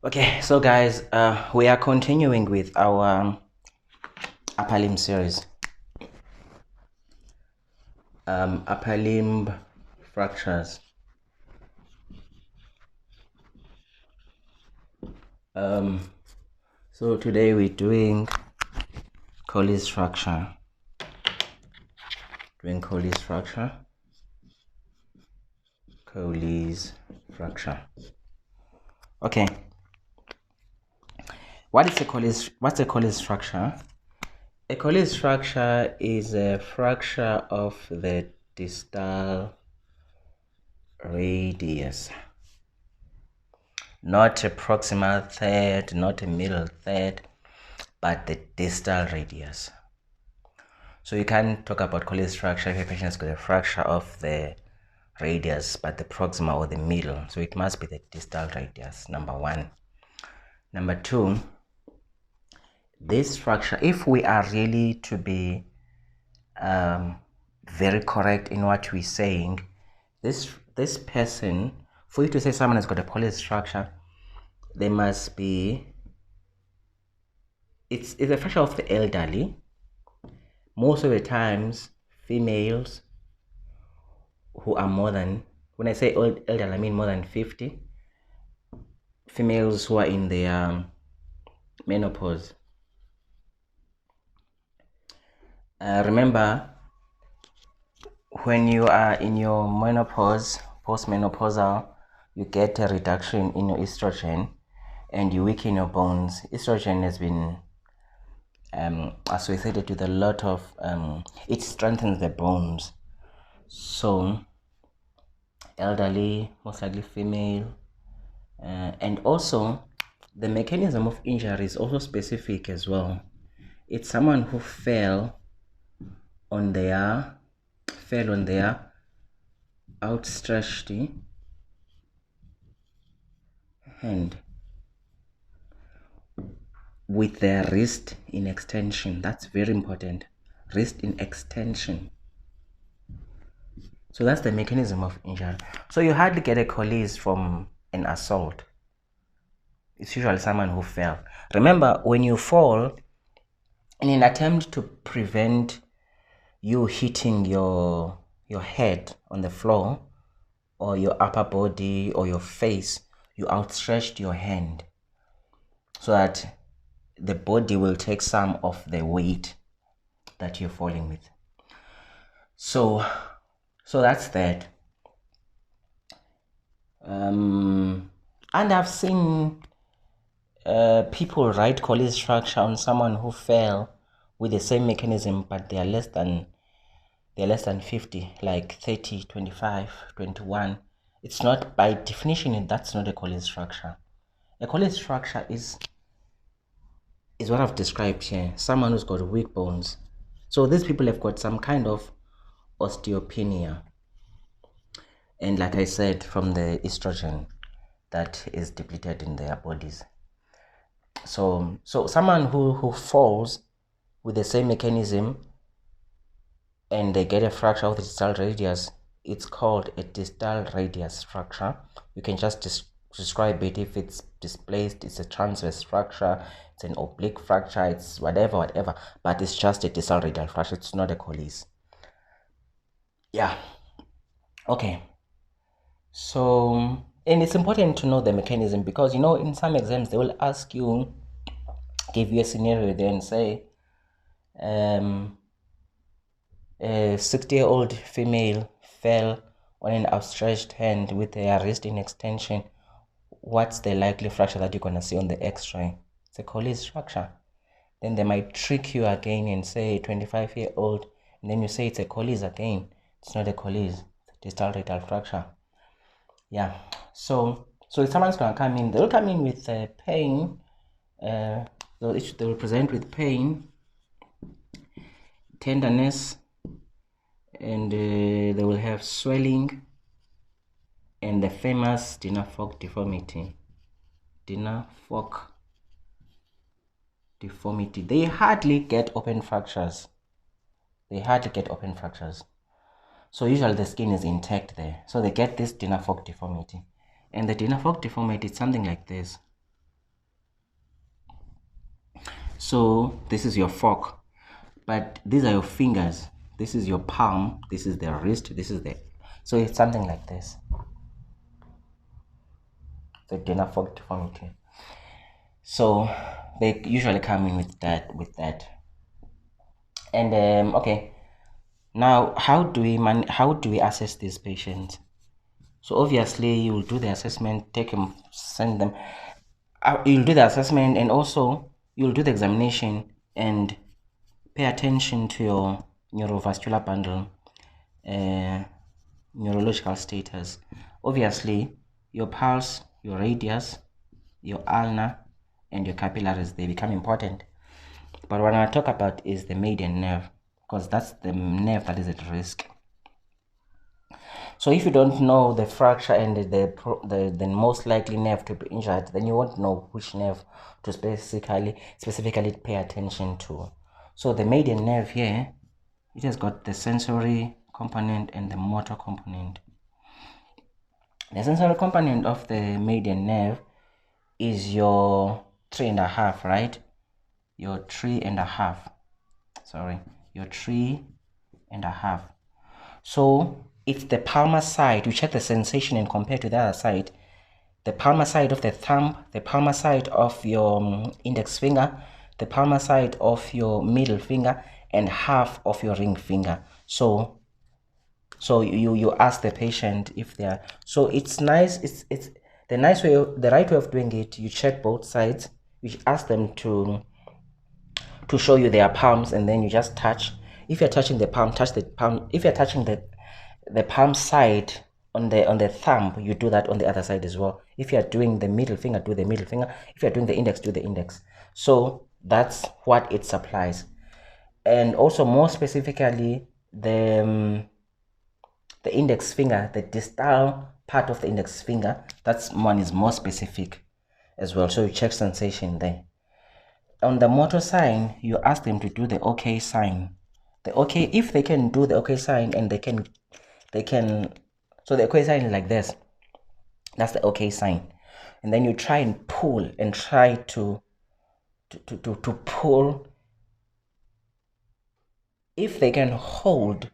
Okay, so guys, we are continuing with our upper limb series. Upper limb fractures. So today we're doing Colles fracture. Colles fracture. Okay. What's a Colles fracture? A Colles fracture is a fracture of the distal radius. Not a proximal third, not a middle third, but the distal radius. So you can't talk about Colles fracture if a patient has got a fracture of the radius, but the proximal or the middle. So it must be the distal radius, number one. Number two, this fracture, if we are really to be very correct in what we're saying, this person, for you to say someone has got a Colles fracture, they must be, it's a fracture of the elderly. Most of the times, females who are more than, when I say elderly, I mean more than 50. Females who are in their menopause. Remember, when you are in your menopause, postmenopausal, you get a reduction in your estrogen and you weaken your bones. Estrogen has been associated with a lot of, it strengthens the bones. So, elderly, most likely female, and also the mechanism of injury is also specific as well. It's someone who fell on their outstretched hand with their wrist in extension. That's very important. Wrist in extension. So that's the mechanism of injury. So you hardly get a Colles from an assault. It's usually someone who fell. Remember, when you fall, in an attempt to prevent you hitting your head on the floor or your upper body or your face, you outstretched your hand so that the body will take some of the weight that you're falling with. So that's that. And I've seen people write Colles fracture on someone who fell with the same mechanism, but they are less than 50, like 30, 25, 21. It's not, by definition, that's not a Colles fracture. A Colles fracture is what I've described here. Someone who's got weak bones. So these people have got some kind of osteopenia. And like I said, from the estrogen that is depleted in their bodies. So someone who falls with the same mechanism and they get a fracture of the distal radius, it's called a distal radius fracture. You can just describe it. If it's displaced, it's a transverse fracture, it's an oblique fracture, it's whatever, but it's just a distal radial fracture. It's not a Colles. Yeah. Okay. So, and it's important to know the mechanism because, in some exams they will ask you, give you a scenario there and say, a 60-year-old female fell on an outstretched hand with their wrist in extension. What's the likely fracture that you're going to see on the x-ray? It's a Colles fracture. Then they might trick you again and say 25-year-old, and then you say it's a Colles again. It's not a Colles, it's a distal radial fracture. Yeah, so if someone's going to come in, they'll come in with pain. They will present with pain, tenderness, and they will have swelling and the famous Dinner-Fork deformity. Dinner-Fork deformity. They hardly get open fractures. So usually the skin is intact there. So they get this Dinner-Fork deformity. And the Dinner-Fork deformity is something like this. So this is your fork, but these are your fingers. This is your palm, this is the wrist, this is the, so it's something like this. The dinner fork deformity. So they usually come in with that. And okay, now how do we assess these patients? So obviously you will do the assessment, take them, send them. You'll do the assessment, and also you'll do the examination and pay attention to your neurovascular bundle, neurological status. Obviously, your pulse, your radius, your ulnar, and your capillaries, they become important. But what I talk about is the median nerve, because that's the nerve that is at risk. So if you don't know the fracture and the most likely nerve to be injured, then you won't know which nerve to specifically pay attention to. So the median nerve here, it has got the sensory component and the motor component. The sensory component of the median nerve is your 3.5, right? Your 3.5. Sorry, your 3.5. So it's the palmar side. You check the sensation and compare to the other side. The palmar side of the thumb, the palmar side of your index finger, the palmar side of your middle finger, and half of your ring finger. So you ask the patient if they are. So it's nice. It's the right way of doing it. You check both sides. You ask them to show you their palms, and then you just touch. If you're touching the palm, touch the palm. If you're touching the palm side on the thumb, you do that on the other side as well. If you're doing the middle finger, do the middle finger. If you're doing the index, do the index. So that's what it supplies. And also more specifically, the index finger, the distal part of the index finger, that's one is more specific as well. So you check sensation there. On the motor sign, you ask them to do the OK sign. The OK, if they can do the OK sign, and they can, so the OK sign is like this. That's the OK sign. And then you try and pull and try to pull. If they can hold,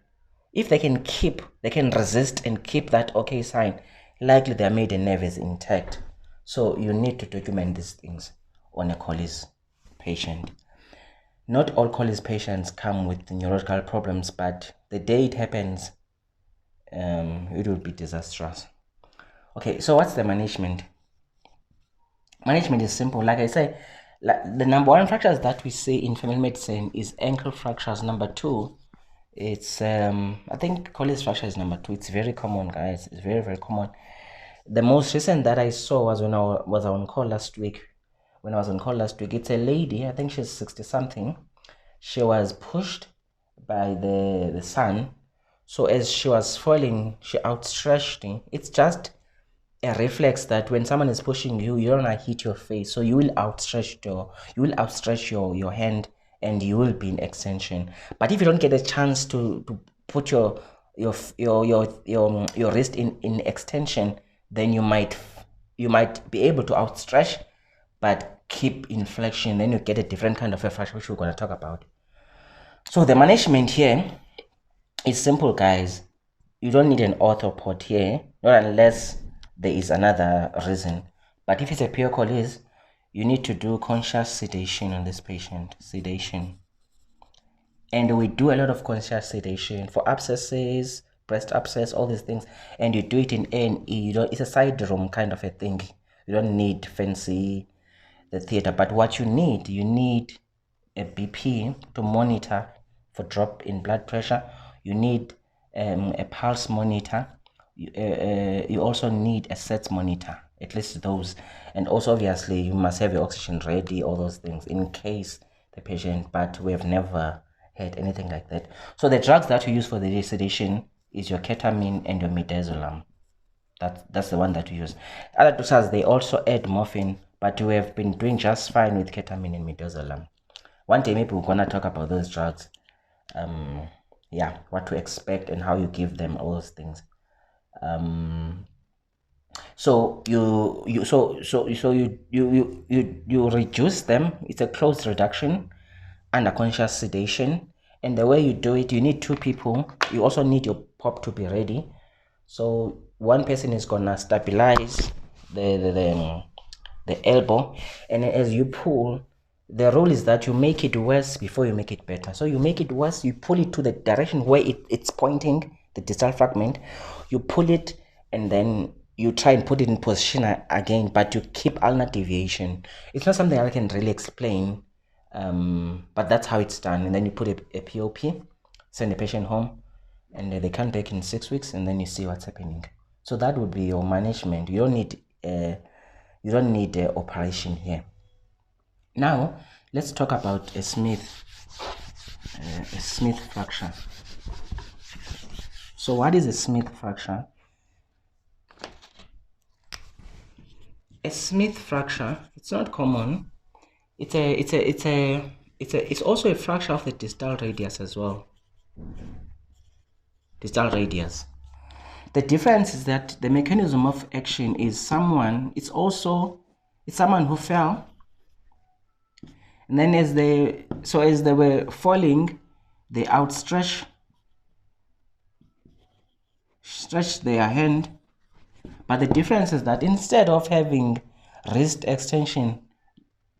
if they can keep, they can resist and keep that OK sign, likely their median nerve is intact. So you need to document these things on a Colles patient. Not all Colles patients come with neurological problems, but the day it happens, it will be disastrous. Okay, so what's the management? Management is simple. Like I say, the number one fractures that we see in family medicine is ankle fractures. Number two, it's I think Colles fracture is number two. It's very common, guys. It's very, very common. The most recent that I saw was when I was on call last week. When I was on call last week, it's a lady. I think she's 60 something. She was pushed by the son. So as she was falling, she outstretched it. It's just a reflex that when someone is pushing you, you don't want to hit your face. So you will outstretch your hand, and you will be in extension. But if you don't get a chance to put your wrist in extension, then you might be able to outstretch but keep inflection. Then you get a different kind of a fracture, which we're going to talk about. So the management here is simple, guys. You don't need an orthopod here, not unless there is another reason. But if it's a pure Colles, you need to do conscious sedation on this patient. Sedation. And we do a lot of conscious sedation for abscesses, breast abscess, all these things. And you do it in A&E. It's a side room kind of a thing. You don't need fancy the theater. But what you need a BP to monitor for drop in blood pressure. You need a pulse monitor. You also need a SETS monitor, at least those. And also, obviously, you must have your oxygen ready, all those things, in case the patient, but we have never had anything like that. So the drugs that you use for the sedation is your ketamine and your midazolam. That's the one that we use. Other doctors, they also add morphine, but we have been doing just fine with ketamine and midazolam. One day maybe we're gonna talk about those drugs. Yeah, what to expect and how you give them, all those things. So you reduce them. It's a closed reduction under conscious sedation. And the way you do it, you need two people. You also need your pop to be ready. So one person is gonna stabilize the elbow, and as you pull, the rule is that you make it worse before you make it better. So you make it worse, you pull it to the direction where it's pointing, the distal fragment. You pull it, and then you try and put it in position again, but you keep ulnar deviation. It's not something I can really explain, but that's how it's done. And then you put a POP, send the patient home, and they come back in 6 weeks, and then you see what's happening. So that would be your management. You don't need operation here. Now let's talk about a Smith fracture. So what is a Smith fracture? A Smith fracture, it's not common. It's also a fracture of the distal radius as well. Distal radius. The difference is that the mechanism of action is it's someone who fell, and then as they were falling, they stretch their hand. But the difference is that instead of having wrist extension,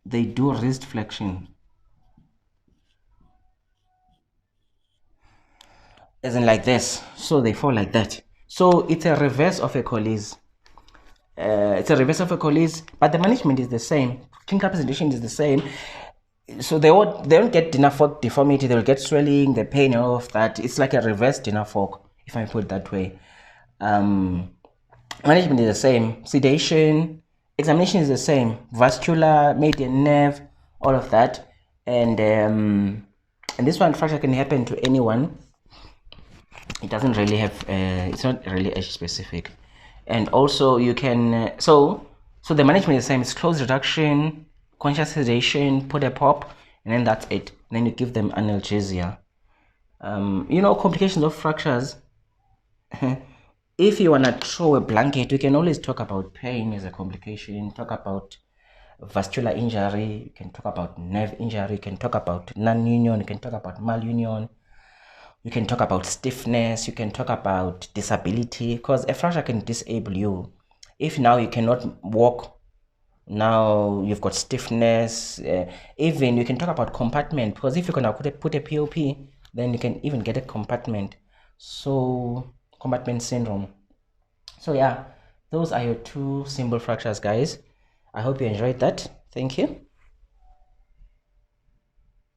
they do wrist flexion. As in like this. So they fall like that. So it's a reverse of a Colles. But the management is the same. Clinical presentation is the same. So they don't get dinner fork deformity. They will get swelling, the pain, and all of that. It's like a reverse dinner fork, if I put it that way. Management is the same. Sedation, examination is the same. Vascular, median nerve, all of that. And this one fracture can happen to anyone. It doesn't really have. It's not really age specific. And also you can. So the management is the same. It's closed reduction, conscious sedation, put a pop, and then that's it. And then you give them analgesia. Complications of fractures. If you want to throw a blanket, you can always talk about pain as a complication, talk about vascular injury, you can talk about nerve injury, you can talk about non-union, you can talk about malunion, you can talk about stiffness, you can talk about disability, because a fracture can disable you. If now you cannot walk, now you've got stiffness, even you can talk about compartment, because if you're going to put a POP, then you can even get a compartment. So compartment syndrome. So yeah, those are your two simple fractures, guys. I hope you enjoyed that. Thank you.